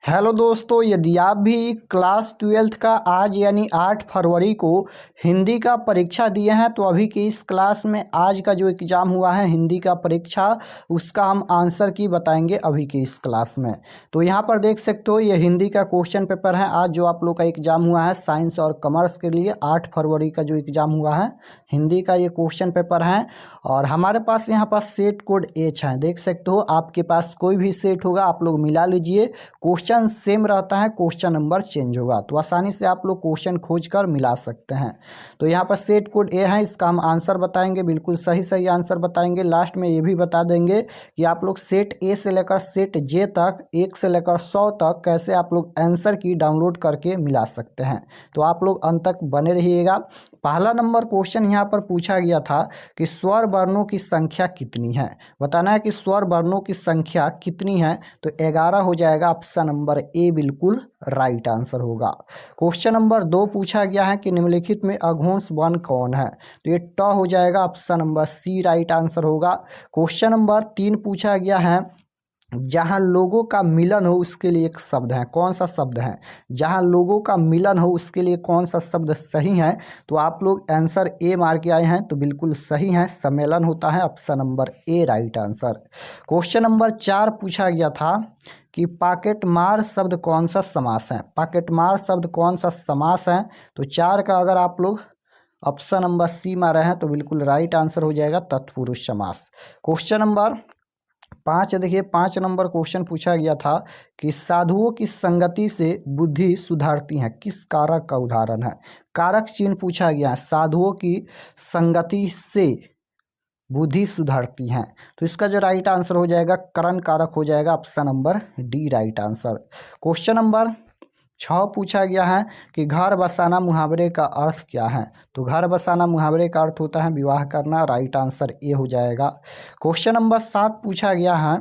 Hello दोस्तों, यदि आप भी क्लास 12th का आज यानी 8 फरवरी को हिंदी का परीक्षा दिए हैं तो अभी की इस क्लास में आज का जो एग्ज़ाम हुआ है हिंदी का परीक्षा उसका हम आंसर की बताएंगे अभी की इस क्लास में। तो यहाँ पर देख सकते हो ये हिंदी का क्वेश्चन पेपर है। आज जो आप लोग का एग्ज़ाम हुआ है साइंस और कॉमर्स के लिए 8 फरवरी का जो एग्ज़ाम हुआ है हिंदी का ये क्वेश्चन पेपर है। और हमारे पास यहाँ पर सेट कोड H है, देख सकते हो। आपके पास कोई भी सेट होगा आप लोग मिला लीजिए, क्वेश्चन सेम रहता है, क्वेश्चन नंबर चेंज होगा तो आसानी से आप लोग क्वेश्चन खोज कर मिला सकते हैं। तो यहाँ पर सेट कोड ए है, इसका हम आंसर बताएंगे, बिल्कुल सही सही आंसर बताएंगे। लास्ट में ये भी बता देंगे कि आप लोग सेट ए से लेकर सेट जे तक 1 से लेकर 100 तक कैसे आप लोग आंसर की डाउनलोड करके मिला सकते हैं। तो आप लोग अंत तक बने रहिएगा। पहला नंबर क्वेश्चन यहाँ पर पूछा गया था कि स्वर वर्णों की संख्या कितनी है। बताना है कि स्वर वर्णों की संख्या कितनी है, तो 11 हो जाएगा। ऑप्शन नंबर ए बिल्कुल राइट आंसर होगा। क्वेश्चन नंबर 2 पूछा गया है कि निम्नलिखित में अघोष वर्ण कौन है, तो ये ट हो जाएगा। Option number C right answer होगा। क्वेश्चन नंबर 3 पूछा गया है जहाँ लोगों का मिलन हो उसके लिए एक शब्द है, कौन सा शब्द है। जहाँ लोगों का मिलन हो उसके लिए कौन सा शब्द सही है, तो आप लोग आंसर ए मार के आए हैं तो बिल्कुल सही है, सम्मेलन होता है। ऑप्शन नंबर ए राइट आंसर। क्वेश्चन नंबर 4 पूछा गया था कि पॉकेट मार शब्द कौन सा समास है। पॉकेट मार शब्द कौन सा समास है, तो 4 का अगर आप लोग ऑप्शन नंबर सी मारे हैं तो बिल्कुल राइट आंसर हो जाएगा, तत्पुरुष समास। क्वेश्चन नंबर 5 देखिए, 5 नंबर क्वेश्चन पूछा गया था कि साधुओं की संगति से बुद्धि सुधरती है, किस कारक का उदाहरण है। कारक चिन्ह पूछा गया है, साधुओं की संगति से बुद्धि सुधरती है, तो इसका जो राइट आंसर हो जाएगा करण कारक हो जाएगा। Option number D right answer. Question number 6 पूछा गया है कि घर बसाना मुहावरे का अर्थ क्या है, तो घर बसाना मुहावरे का अर्थ होता है विवाह करना, राइट आंसर ए हो जाएगा। क्वेश्चन नंबर 7 पूछा गया है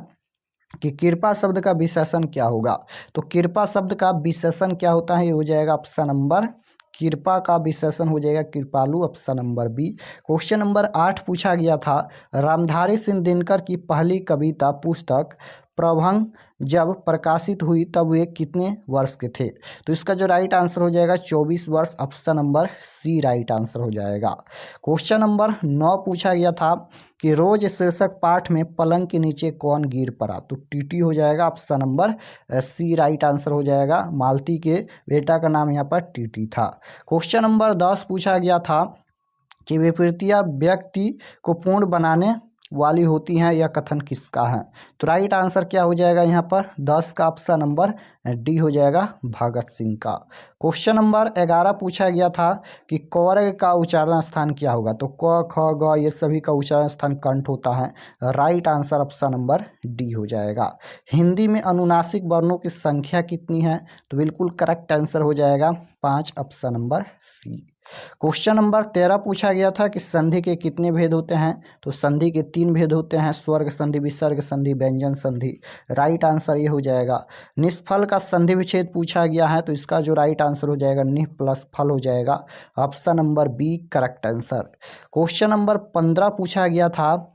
कि कृपा शब्द का विशेषण क्या होगा, तो कृपा शब्द का विशेषण क्या होता है, ये हो जाएगा ऑप्शन नंबर कृपा का विशेषण हो जाएगा कृपालु, option number B. Question number 8 पूछा गया था रामधारी सिंह दिनकर की पहली कविता पुस्तक प्रभंग जब प्रकाशित हुई तब वे कितने वर्ष के थे, तो इसका जो राइट आंसर हो जाएगा 24 वर्ष, option number C right answer हो जाएगा। क्वेश्चन नंबर 9 पूछा गया था कि रोज शीर्षक पाठ में पलंग के नीचे कौन गिर पड़ा, तो टीटी हो जाएगा। Option number C right answer हो जाएगा, मालती के बेटा का नाम यहाँ पर टीटी था। क्वेश्चन नंबर 10 पूछा गया था कि विपरीतियाँ व्यक्ति को पूर्ण बनाने वाली होती हैं, यह कथन किसका है, तो राइट आंसर क्या हो जाएगा यहाँ पर 10 का ऑप्शन नंबर डी हो जाएगा, भगत सिंह का। क्वेश्चन नंबर 11 पूछा गया था कि कौरव का उच्चारण स्थान क्या होगा, तो क ख ग ये सभी का उच्चारण स्थान कंठ होता है, right answer option number D हो जाएगा। हिंदी में अनुनासिक वर्णों की संख्या कितनी है, तो बिल्कुल करेक्ट आंसर हो जाएगा 5, option number C. Question number 13 पूछा गया था कि संधि के कितने भेद होते हैं, तो संधि के 3 भेद होते हैं, स्वर्ग संधि, विसर्ग संधि, व्यंजन संधि, राइट आंसर ये हो जाएगा। निष्फल का संधि विच्छेद पूछा गया है, तो इसका जो राइट आंसर हो जाएगा निह प्लस फल हो जाएगा, option number B correct answer. Question number 15 पूछा गया था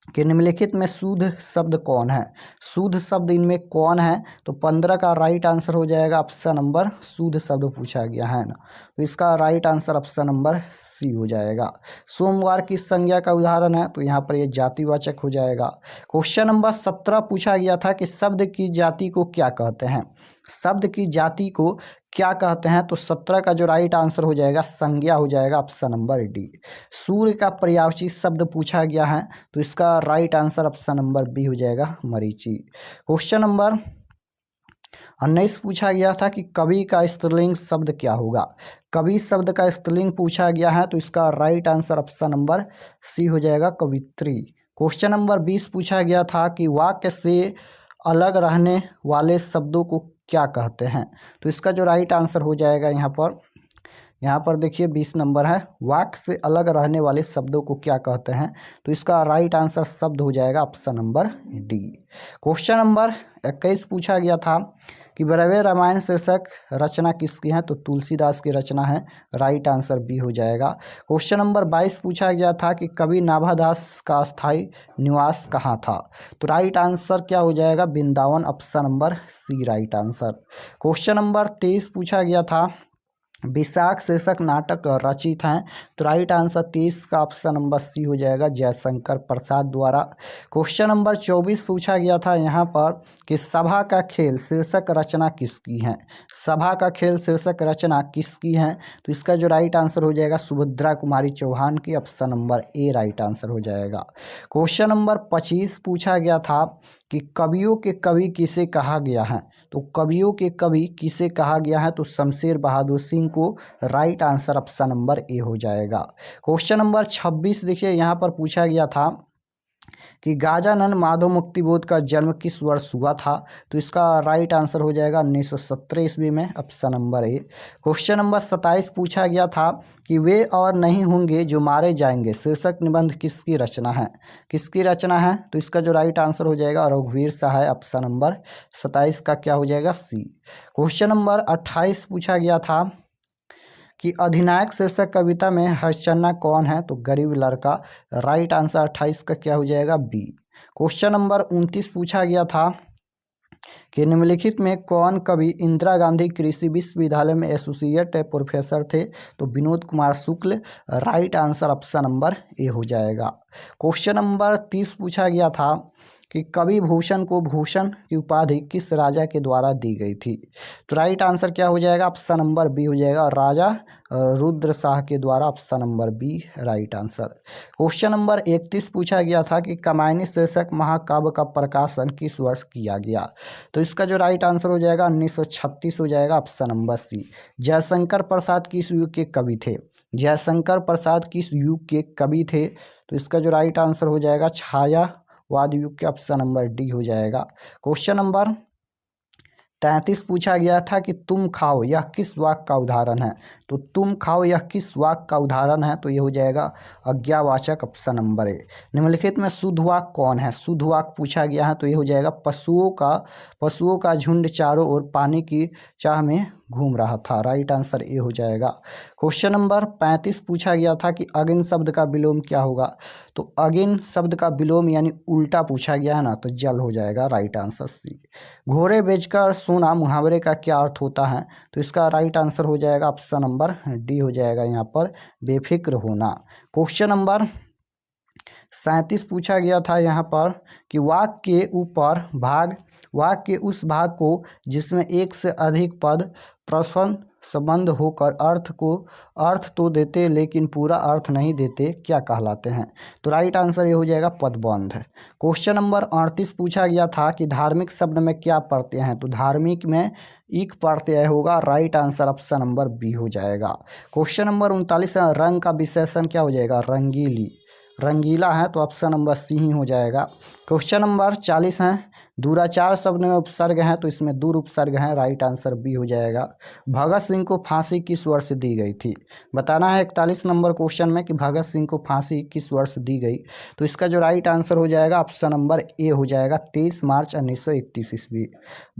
कि निम्नलिखित में शुद्ध शब्द कौन है, शुद्ध शब्द इनमें कौन है, तो 15 का राइट आंसर हो जाएगा ऑप्शन नंबर शुद्ध शब्द पूछा गया है ना, तो इसका right answer option number C हो जाएगा। सोमवार की संज्ञा का उदाहरण है, तो यहाँ पर ये जातिवाचक हो जाएगा। क्वेश्चन नंबर 17 पूछा गया था कि शब्द की जाति को क्या कहते हैं, शब्द की जाति को क्या कहते हैं, तो 17 का जो राइट आंसर हो जाएगा संज्ञा हो जाएगा, ऑप्शन नंबर डी। सूर्य का पर्यायवाची शब्द पूछा गया है, तो इसका right answer option number B हो जाएगा, मरीचि। क्वेश्चन नंबर 19 पूछा गया था कि कवि का स्त्रीलिंग शब्द क्या होगा, कवि शब्द का स्त्रीलिंग पूछा गया है, तो इसका right answer option number C हो जाएगा, कवित्री। क्वेश्चन नंबर 20 पूछा गया था कि वाक्य से अलग रहने वाले शब्दों को क्या कहते हैं, तो इसका जो राइट आंसर हो जाएगा यहाँ पर यहाँ पर देखिए 20 नंबर है, वाक्य से अलग रहने वाले शब्दों को क्या कहते हैं? तो इसका राइट आंसर शब्द हो जाएगा option number D. Question number 21 पूछा गया था कि बरवे रामायण शीर्षक रचना किसकी है? तो तुलसीदास की रचना है, राइट आंसर बी हो जाएगा। क्वेश्चन नंबर 22 पूछा गया था कि कवि नाभादास का स्थायी निवास कहाँ था? तो राइट आंसर क्या हो जाएगा? Vrindavan, option number C right answer. Question number 23 पूछा गया था विशाख शीर्षक नाटक रचित हैं, तो राइट आंसर 23 का ऑप्शन नंबर सी हो जाएगा, जयशंकर प्रसाद द्वारा। क्वेश्चन नंबर 24 पूछा गया था यहाँ पर कि सभा का खेल शीर्षक रचना किसकी है? सभा का खेल शीर्षक रचना किसकी है? तो इसका जो राइट आंसर हो जाएगा सुभद्रा कुमारी चौहान की, ऑप्शन नंबर ए राइट आंसर हो जाएगा। क्वेश्चन नंबर 25 पूछा गया था कि कवियों के कवि किसे कहा गया है? तो कवियों के कवि किसे कहा गया है? तो शमशेर बहादुर सिंह को, right answer option number A हो जाएगा। क्वेश्चन नंबर 26 देखिए यहाँ पर पूछा गया था कि गाजानन माधव मुक्तिबोध का जन्म किस वर्ष हुआ था? तो इसका राइट आंसर हो जाएगा 1917 ईस्वी में, ऑप्शन नंबर ए। क्वेश्चन नंबर 27 पूछा गया था कि वे और नहीं होंगे जो मारे जाएंगे शीर्षक निबंध किसकी रचना है? किसकी रचना है? तो इसका जो राइट आंसर हो जाएगा रघुवीर सहाय, ऑप्शन नंबर 27 का क्या हो जाएगा? सी। क्वेश्चन नंबर 28 पूछा गया था कि अधिनायक शीर्षक कविता में हर्षचन्ना कौन है? तो गरीब लड़का, राइट आंसर 28 का क्या हो जाएगा? बी। क्वेश्चन नंबर 29 पूछा गया था कि निम्नलिखित में कौन कवि इंदिरा गांधी कृषि विश्वविद्यालय में एसोसिएट प्रोफेसर थे? तो Vinod Kumar Shukla, right answer option number A हो जाएगा। क्वेश्चन नंबर 30 पूछा गया था कि कवि भूषण को भूषण की उपाधि किस राजा के द्वारा दी गई थी? तो राइट आंसर क्या हो जाएगा? ऑप्शन नंबर बी हो जाएगा, राजा रुद्र शाह के द्वारा, option number B right answer. Question number 31 पूछा गया था कि कामायनी शीर्षक महाकाव्य का प्रकाशन किस वर्ष किया गया? तो इसका जो राइट आंसर हो जाएगा 1936 हो जाएगा, ऑप्शन नंबर सी। जयशंकर प्रसाद किस युग के कवि थे? जयशंकर प्रसाद किस युग के कवि थे? तो इसका जो राइट आंसर हो जाएगा छायावाद युग के, ऑप्शन नंबर डी हो जाएगा। क्वेश्चन नंबर 33 पूछा गया था कि तुम खाओ यह किस वाक्य का उदाहरण है? तो तुम खाओ यह किस वाक्य का उदाहरण है? तो ये हो जाएगा अज्ञावाचक, ऑप्शन नंबर ए। निम्नलिखित में शुद्ध वाक्य कौन है? शुद्ध वाक्य पूछा गया है, तो ये हो जाएगा पशुओं का झुंड चारों ओर पानी की चाह में घूम रहा था, राइट आंसर ए हो जाएगा। क्वेश्चन नंबर 35 पूछा गया था कि अगिन शब्द का विलोम क्या होगा? तो अगिन शब्द का विलोम यानी उल्टा पूछा गया है ना, तो जल हो जाएगा, राइट आंसर सी। घोड़े बेचकर सोना मुहावरे का क्या अर्थ होता है? तो इसका राइट आंसर हो जाएगा ऑप्शन नंबर डी हो जाएगा, यहाँ पर बेफिक्र होना। क्वेश्चन नंबर 37 पूछा गया था यहाँ पर कि वाक्य के ऊपर भाग, वाक्य के उस भाग को जिसमें एक से अधिक पद प्रश्न संबंध होकर अर्थ तो देते लेकिन पूरा अर्थ नहीं देते, क्या कहलाते हैं? तो राइट आंसर ये हो जाएगा पदबंध। क्वेश्चन नंबर 38 पूछा गया था कि धार्मिक शब्द में क्या प्रत्यय हैं? तो धार्मिक में इक प्रत्यय होगा, right answer option number B हो जाएगा। क्वेश्चन नंबर 39 रंग का विशेषण क्या हो जाएगा? रंगीली, रंगीला है, तो ऑप्शन नंबर सी ही हो जाएगा। क्वेश्चन नंबर 40 है दूराचार शब्द में उपसर्ग है, तो इसमें दूर उपसर्ग है, राइट आंसर बी हो जाएगा। भगत सिंह को फांसी किस वर्ष दी गई थी? बताना है 41 नंबर क्वेश्चन में कि भगत सिंह को फांसी किस वर्ष दी गई। तो इसका जो राइट आंसर हो जाएगा ऑप्शन नंबर ए हो जाएगा, 23 मार्च 1931 ईस्वी।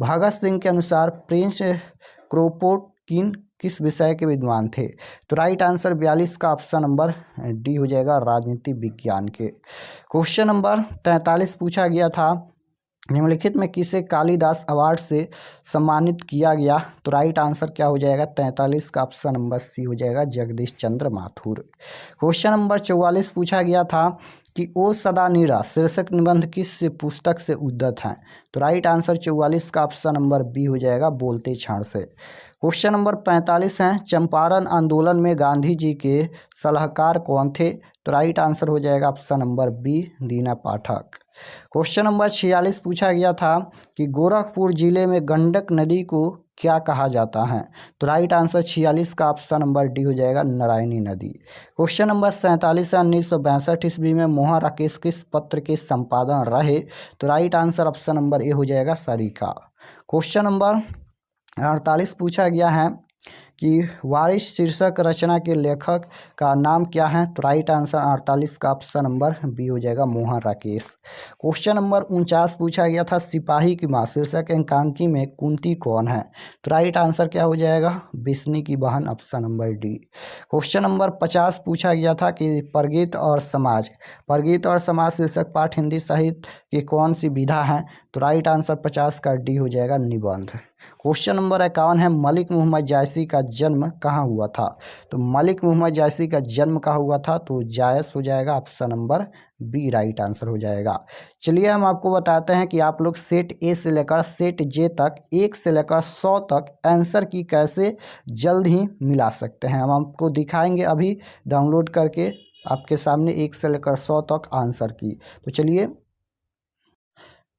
भगत सिंह के अनुसार प्रिंस क्रोपोटकिन किस विषय के विद्वान थे? तो राइट आंसर 42 का ऑप्शन नंबर डी हो जाएगा, राजनीति विज्ञान के। क्वेश्चन नंबर 43 पूछा गया था निम्नलिखित में किसे कालिदास अवार्ड से सम्मानित किया गया? तो राइट आंसर क्या हो जाएगा? 43 का ऑप्शन नंबर सी हो जाएगा, जगदीश चंद्र माथुर। क्वेश्चन नंबर 44 पूछा गया था कि ओ सदा नीरा शीर्षक निबंध किस पुस्तक से उद्धत हैं? तो राइट आंसर 44 का ऑप्शन नंबर बी हो जाएगा, बोलते क्षण से। क्वेश्चन नंबर 45 है चंपारण आंदोलन में गांधी जी के सलाहकार कौन थे? तो राइट आंसर हो जाएगा ऑप्शन नंबर बी, दीना पाठक। क्वेश्चन नंबर 46 पूछा गया था कि गोरखपुर जिले में गंडक नदी को क्या कहा जाता है? तो राइट आंसर 46 का ऑप्शन नंबर डी हो जाएगा, नारायणी नदी। क्वेश्चन नंबर 47 है 1962 ईस्वी में मोहन राकेश किस पत्र के संपादन रहे? तो right answer option number A हो जाएगा, सरिका। क्वेश्चन नंबर 48 पूछा गया है कि वारिस शीर्षक रचना के लेखक का नाम क्या है? तो राइट आंसर 48 का ऑप्शन नंबर बी हो जाएगा, मोहन राकेश। क्वेश्चन नंबर 49 पूछा गया था, सिपाही की माँ शीर्षक एकांकी में कुंती कौन है? तो राइट आंसर क्या हो जाएगा? बिस्नी की बहन, option number D. Question number 50 पूछा गया था कि परगीत और समाज शीर्षक पाठ हिंदी साहित्य की कौन सी विधा है? तो राइट आंसर 50 का डी हो जाएगा, निबंध। क्वेश्चन नंबर 51 है, मलिक मोहम्मद जायसी का जन्म कहाँ हुआ था? तो मलिक मोहम्मद जायसी का जन्म कहाँ हुआ था? तो जायस हो जाएगा, option number B right answer हो जाएगा। चलिए हम आपको बताते हैं कि आप लोग सेट ए से लेकर सेट जे तक 1 से लेकर 100 तक आंसर की कैसे जल्द ही मिला सकते हैं। हम आपको दिखाएंगे अभी डाउनलोड करके आपके सामने 1 से लेकर 100 तक आंसर की। तो चलिए,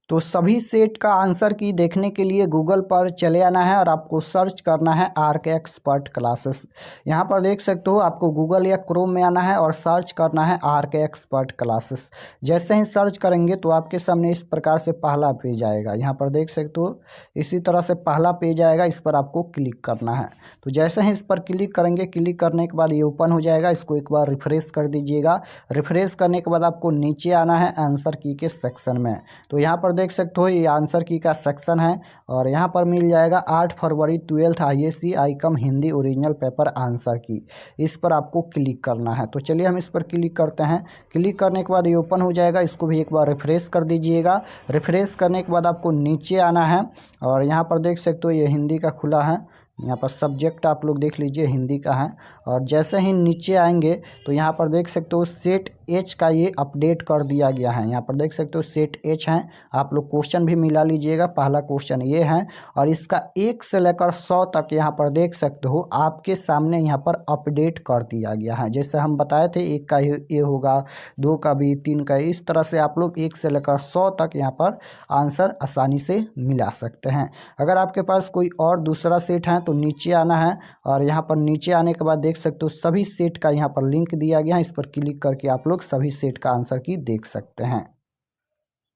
तो सभी सेट का आंसर की देखने के लिए गूगल पर चले आना है और आपको सर्च करना है आर्क एक्सपर्ट क्लासेस। यहाँ पर देख सकते हो, आपको गूगल या क्रोम में आना है और सर्च करना है आर्क एक्सपर्ट क्लासेस। जैसे ही सर्च करेंगे तो आपके सामने इस प्रकार से पहला पेज आएगा। यहाँ पर देख सकते हो, इसी तरह से पहला पेज आएगा, इस पर आपको क्लिक करना है। तो जैसे ही इस पर क्लिक करेंगे, क्लिक करने के बाद ये ओपन हो जाएगा। इसको एक बार रिफ्रेश कर दीजिएगा। रिफ्रेश करने के बाद आपको नीचे आना है आंसर की के सेक्शन में। तो यहाँ पर देख सकते हो, ये आंसर की का सेक्शन है और यहाँ पर मिल जाएगा 8 फरवरी 12th IAC आईकम Hindi original paper answer key. इस पर आपको क्लिक करना है। तो चलिए हम इस पर क्लिक करते हैं। क्लिक करने के बाद ये ओपन हो जाएगा। इसको भी एक बार रिफ्रेश कर दीजिएगा। रिफ्रेश करने के बाद आपको नीचे आना है और यहाँ पर देख सकते हो, ये हिंदी का खुला है। यहाँ पर सब्जेक्ट आप लोग देख लीजिए, हिंदी का है। और जैसे ही नीचे आएंगे तो यहाँ पर देख सकते हो सेट एच का ये अपडेट कर दिया गया है। यहाँ पर देख सकते हो सेट एच है। आप लोग क्वेश्चन भी मिला लीजिएगा। पहला क्वेश्चन ये है और इसका 1 से लेकर 100 तक यहाँ पर देख सकते हो आपके सामने यहाँ पर अपडेट कर दिया गया है। जैसे हम बताए थे, 1 का ये होगा, 2 का भी, 3 का। इस तरह से आप लोग 1 से लेकर 100 तक यहाँ पर आंसर आसानी से मिला सकते हैं। अगर आपके पास कोई और दूसरा सेट है तो नीचे आना है और यहाँ पर नीचे आने के बाद देख सकते हो सभी सेट का यहाँ पर लिंक दिया गया है। इस पर क्लिक करके आप लोग सभी सेट का आंसर की देख सकते हैं।